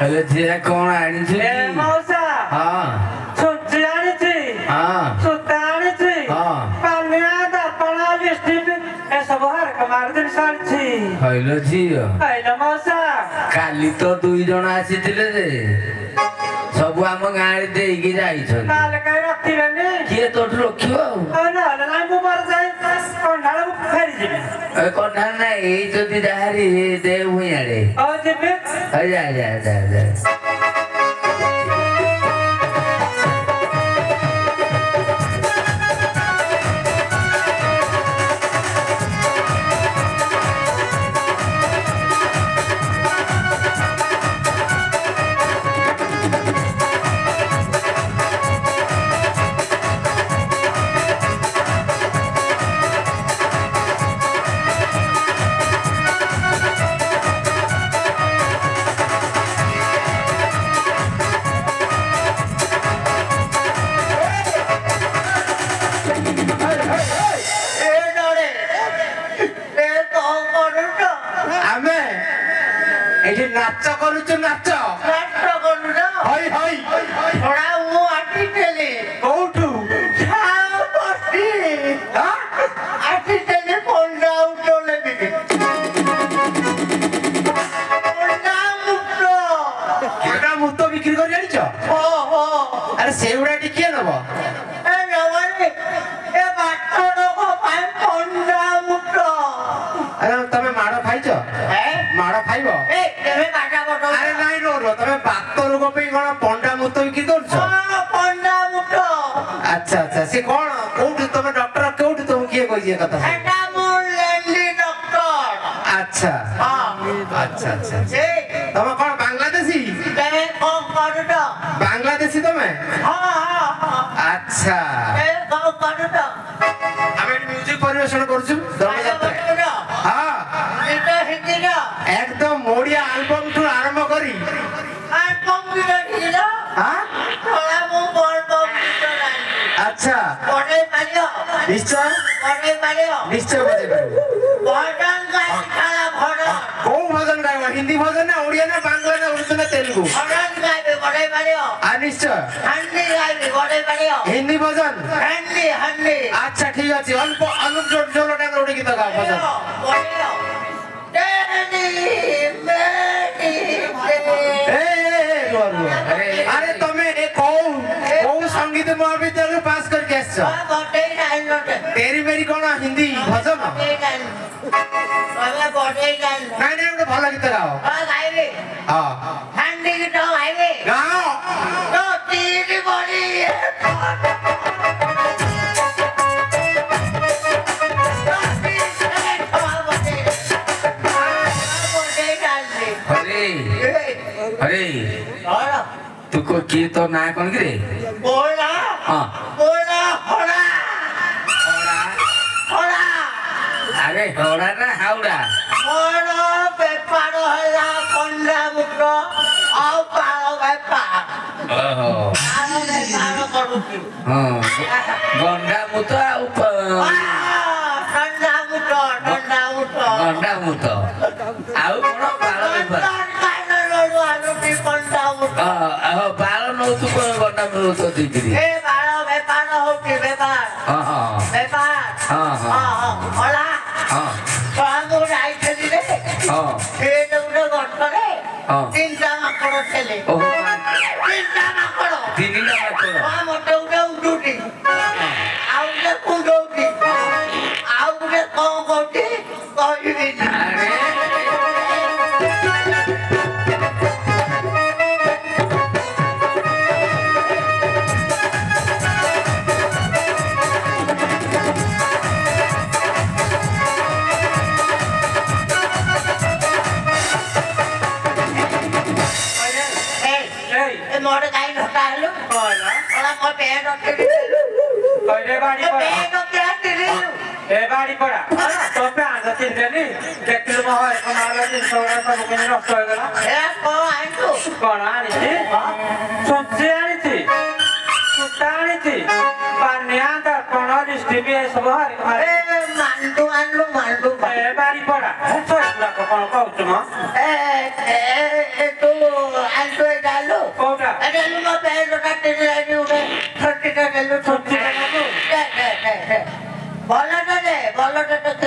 hello जीरा कौन आनी थी मौसा हाँ छुट्टी आनी थी हाँ सुता आनी थी हाँ पानिया दर्पणा लिस्टिप ए सब हर कमार दिन सारछि हेलो जीरा हेलो मौसा काली तो दुई जण आसीथिले जे सब आम गाड़ी देइकी जाइछन काल कई रखिबेनी किए तोठ रखियो ना ना मु मर जाई कंडाळ फेरी जिबे ए कोठा ना ए जदी दाहरी दे हुइयाडे ओ जिबे जा जा जा जा एठी नाच करूछु नाच करू ना हई हई थोड़ा वो आटी टेले कोठू छाव पसी हां आटी टेले पोंडा उठोले बिके केटा मुतो बिक्री कर जानिछ हो अरे सेउडा टिके नबो ए नवनी ए बाटो को पाए पोंडा मुटो अरे तमे माडो खाइछ ए माडो खाइबो ए तेरे काटा बटो अरे नाइ रो तमे बात रोग पे कोन पंडा मुतो बिक्री करछ पोंडा मुटो अच्छा अच्छा से कोन कोठू तमे डॉक्टर कोठू तुम किए कहिए कथा एटा मोर लैंडी डॉक्टर अच्छा हां अच्छा अच्छा ए तमे कोन बांग्लादेशी तेरे को करूटा बांग्लादेशी तमे हां अच्छा ए को करूटा আমি মিউজিক পরিবেশন করছু ধর্মযাত্রা হ্যাঁ এটা হিন্দিরা একদম ওড়িয়া অ্যালবাম টু আরম্ভ করি আর কম্পিউটার হিন্দিরা হ্যাঁ তোরা মু বলব নাই আচ্ছা পড়ে পারিও নিশ্চয় পড়ে পারিও নিশ্চয় বুঝে পারবো ভজন গাই খালা ভজন কোন ভজন গাইবা হিন্দি ভজন না ওড়িয়া না বাংলা না উর্দু না তেলুগু ভজন গাইবে পড়ে পারিও আর নিশ্চয় হিন্দি গাইবে পড়ে পারিও হিন্দি ভজন হিন্দি হিন্দি আচ্ছা ঠিক আছে অল্প অনুপ জোর টাকা ওড়ি গীত গাও ভজন পড়িও তেনি মেনি রুয়া রুয়া আরে তুমি কোন संगीत महाविद्यालय पास करके आछो तेरी मेरी कोन हिंदी भजन बाबा बड़े गान नहीं नहीं उनको भला गीत गाओ गाइबे हां हिंदी गीत गाइबे गाओ तो तेरी बड़ी अरे अरे तू को की तो ना कोन रे बोला हां बोला होड़ा होड़ा होड़ा अरे होड़ा ना हाउड़ा होड़ा बेपार होला पंडा मुको आउ पारो बेपार ओहो आउ बेपार करूची हां गंडा मुतो पंडा पंडा मुको ଗଣ୍ଡା ମୁତ ଆଉ କଣ ପାଳ ବେପାର ପାଳ ନଉଛୁ କଣ ଗଣ୍ଡା ମୁତ ଦେଇକିରି ହଁ ହଁ ହଁ ହଁ ତିନିଟା ମାଙ୍କଡ ଥିଲେ ଓହୋ ତିନିଟା ମାଙ୍କଡ ତିନିଟା ମାଙ୍କଡ ମତେ ଗୋଟେ ଉଡୁଛି ଆଉ ଗୋଟେ କୁଣ୍ଡଉଛି ଆଉ ଗୋଟେ କଣ କରୁଛି କହିବିନି ଆରେ मोड़ गाई ढका हेलो कहला ओला मो पेट रखे कहले बाड़ी पड़ा पेट रखे दिलु ए बाड़ी पड़ा तो पे आंदा तीन जनी देखलु म होय कमाला दिन सोरा सब केने नष्ट हो गला ए को आइतो कोन आनिछि सोचे आनिछि सुता आनिछि पानिया दा कोन दिस्टी बे सब हरि हरि ए मांडू आनलो मांडू ए बाड़ी पड़ा सोरा को कोन कहउछ म ए तू आइतो डालो कोटा अरे लु मो पेट रखे दिलु उठे छोटी का दिलु छोटी का बोलटा तो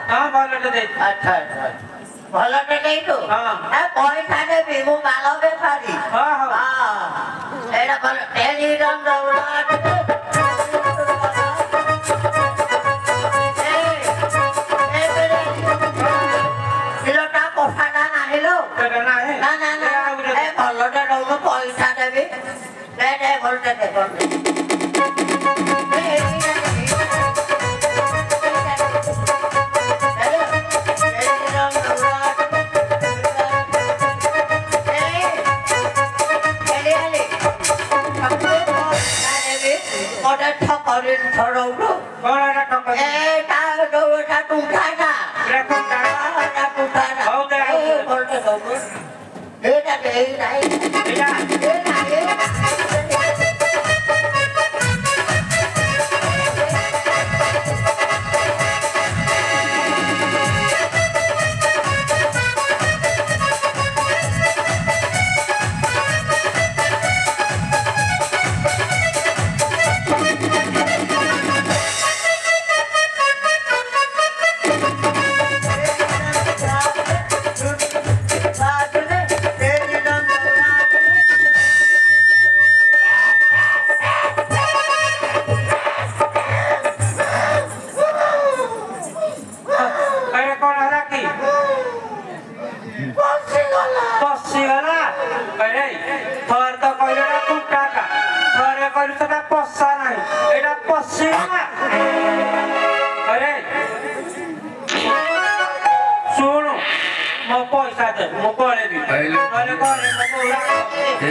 हां बोलटे दे अच्छा अच्छा भलटे देइतो हां ए पैसा देबी मु बालो बेपारी हां हां हां एडा भल एली रंग दौड़ाट किलोटा पोसाडा नाहिलो तेरा ना है ना ना ना ए भलटे दौड़ पैसा देबी दे भलटे दे कोन टक ए ता दौड़ा टुटाना रे कोटा टुटाना हो दे ए बोलते दौड़ एटा दे नाही या ए नाही अरे कोन हला की पसी गला अरे थर तो कहले ना कुटा का थरे कहलु सेटा पस्सा नाही एटा पसी गला अरे सुनो मो पैसा दे मो पळे दी अरे कहले मो पूरा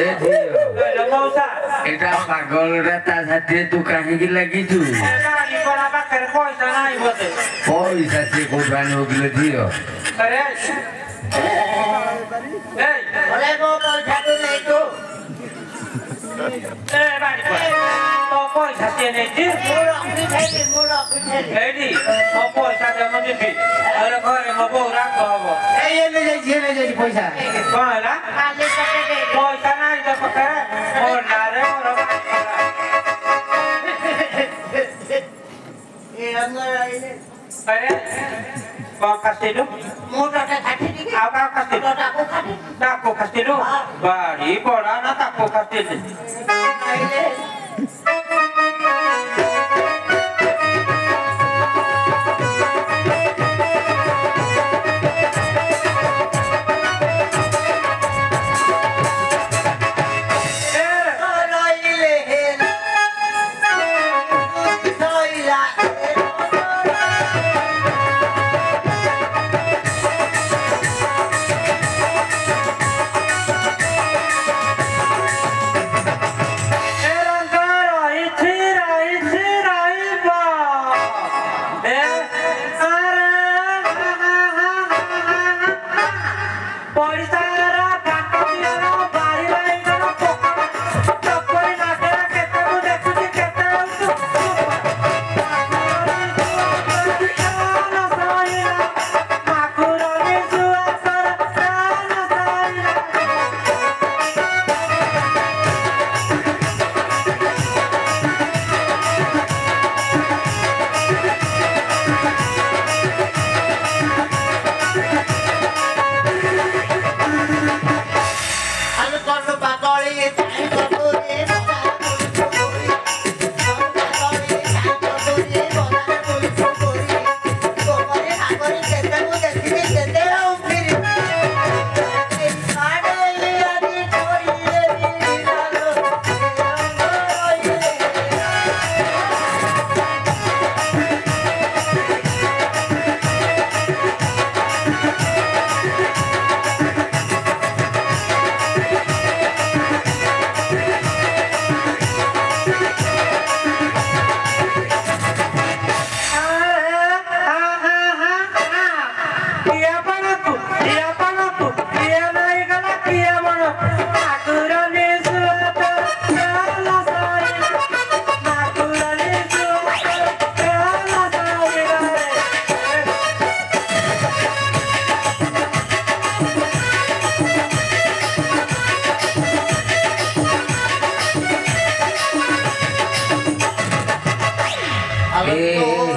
ए धियो अरे मौसा এটা পাগলটা তা সাথে তু কাহিকি লাগিছু ए गाड़ी बड़ा पाखरे पैसा नाही बोते পয়সা সে কোঠানে ওগুলো দিও अरे ए ओले मो पैसा दे नहीं तो ए बाड़ी तो पैसा ते नहीं दी मोरा पिछे एडी तो पैसा दे म दिबी अरे घरे म बौरा कहबो এই এনে যাই পয়সা कोन हला खाली कटे दे पैसा नाही तो पाखरे और ना रे मोर ए अंदर आइले अरे कौन खास्तिलु मोटा का खाटी दी आव का खास्तिलु मोटा को खाटी ताको खास्तिलु बाड़ी बड़ा ना ताको खास्तिलु आइले ए रंग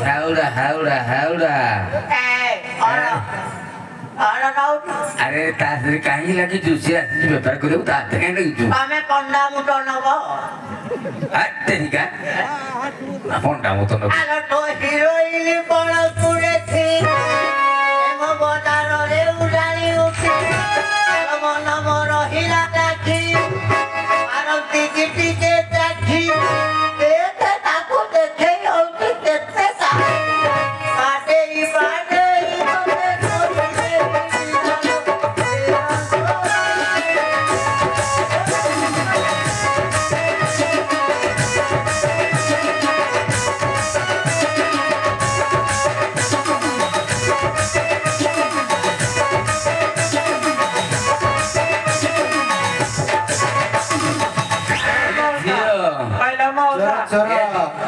ହାଉଡା ହାଉଡା ହାଉଡା ଆରେ ତା ସାଥିରେ କାହିଁକି ଲାଗିଛୁ ସେ ଆସିଛି ବେପାର କରିବାକୁ ତା ହାତରେ କାହିଁକି ଲାଗିଛୁ ତମେ ପଣ୍ଡା ମୁଟ ନବ ତେରିକା ପଣ୍ଡା ମତ ନବୁ ଆର ତ ହିରୋଇନ ପଣକୁ ଦେଖି ମୋ ବଜାରରେ ଉଡ଼ାଣି ଉଠି ମନ ମୋର ହିଲା ଦେଖି ଆର ଟିକେ ଟିକେ ଦେଖି ଏତେ ତାକୁ ଦେଖେଇ ହଉଛି କେତେ ବାଡେଇ ବାଡେଇ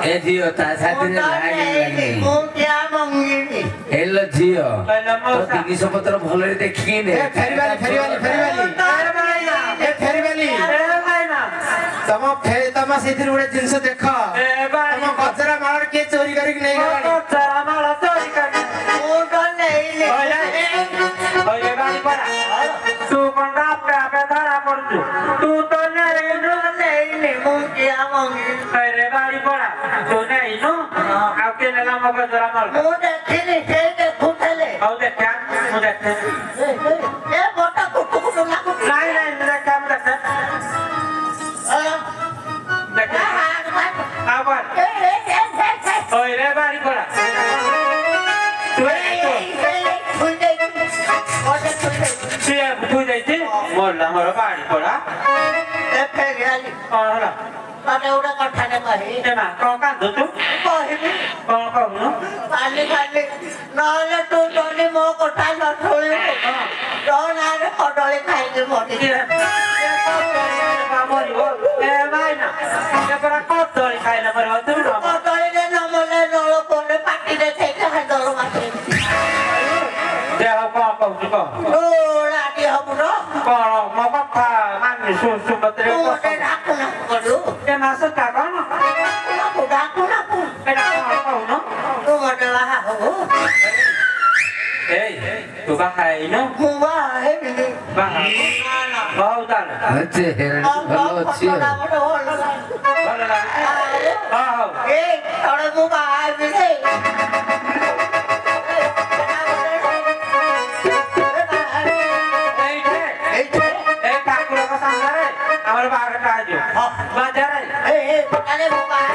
ଏ ଝିଅ ତା ସାଥିରେ ଲାଗି ମୁଁ କିଆ ମଙ୍ଗିବି ହେଲୋ ଝିଅ ତୋ ଜିନିଷ ପତ୍ର ଭଲରେ ଦେଖିକି ନେ ତମ ସେଇଥିରେ ଗୋଟେ ଜିନିଷ ଦେଖ ତମ ଗଜରା ମାଳ କିଏ ଚୋରି କରିକି ନେଇଗଲାଣି ମୁଁ ତ ନେଇଲି ତୁ କଣ ଆପେ ଆପେ ଧରା ପଡୁଛୁ ତୁ ତ ନେଇନୁ ନେଇଲି ମୁଁ କିଆ ମଙ୍ଗିବି ରେ ବାড়ি ପଡା ତୁ ନେଇନୁ ଆଉ କିଏ ନେଲା ମୋ ଗଜରା ମାଲ ମୁଁ ଦେଖିଲି ସେ ଦେଖୁଥିଲେ ହଉ ଦେଖା ମୁଁ ଦେଖେ ଏ ବଟା କୁଟୁ କୁଟୁ ଲାଗୁଛି ନାଇଁ ନାଇଁ ଦେଖା ମୁଁ ଦେଖେ ଦେଖେ ଆଉ କଣ ওই রে বাড়ি পড়া তুই যাইছি মরলা মোর বাড়ি পড়া কଣ ହେଲା ତତେ ଗୋଟେ କଥାଟେ କହିବି ଏ ମା କଣ କାନ୍ଦୁଛୁ କହିବି କଣ କହୁନୁ କାଲି କାଲି ନହେଲେ ତୁ ତୋନି ମୋ କଥା ନ ଶୁଣିବୁ ତୋ ନାଁରେ କଦଳୀ ଖାଇକି ମରିବି ମରିବ ଏ ଭାଇନା ଏ ପରା କଦଳୀ ଖାଇଲେ ମରିବ ତୁ ନ କଦଳୀରେ ନ ମଲେ ନଳ ପରେ ପାଟିରେ ସେଇଟା ହାତଳ ମାରିବି ଦେହ କଣ କହୁଛୁ କହ ତୁ ରାଜି ହବୁ ର କଣ ମୋ କଥା ମାନି ସୁମତରେ ତୁ ଗୋଟେ ଡାକୁନା କରୁ ଏ ମାସ ଟା କଣ ଡାକୁନାକୁ ଏଟା କଣ କହୁନୁ ତୁ ଗୋଟେ ବାହା ହବୁ ଏଇ ତୁ ବାହା ହେଇନୁ ମୁଁ ବାହା ହେବିନି ବାହା ହଉ ତାହେଲେ ଭଲ ଅଛି ଭଲ ଲାଗୁଛି ହଉ ଏଇ ତଳେ ମୁଁ ବାହା ହେବିନି এই ঠাকুরଙ୍କ ସାଙ୍ଗରେ ଆମର ବାହାଘରଟା ହେଇଯିବ ବାଜାରେ ମୁଁ ବାହା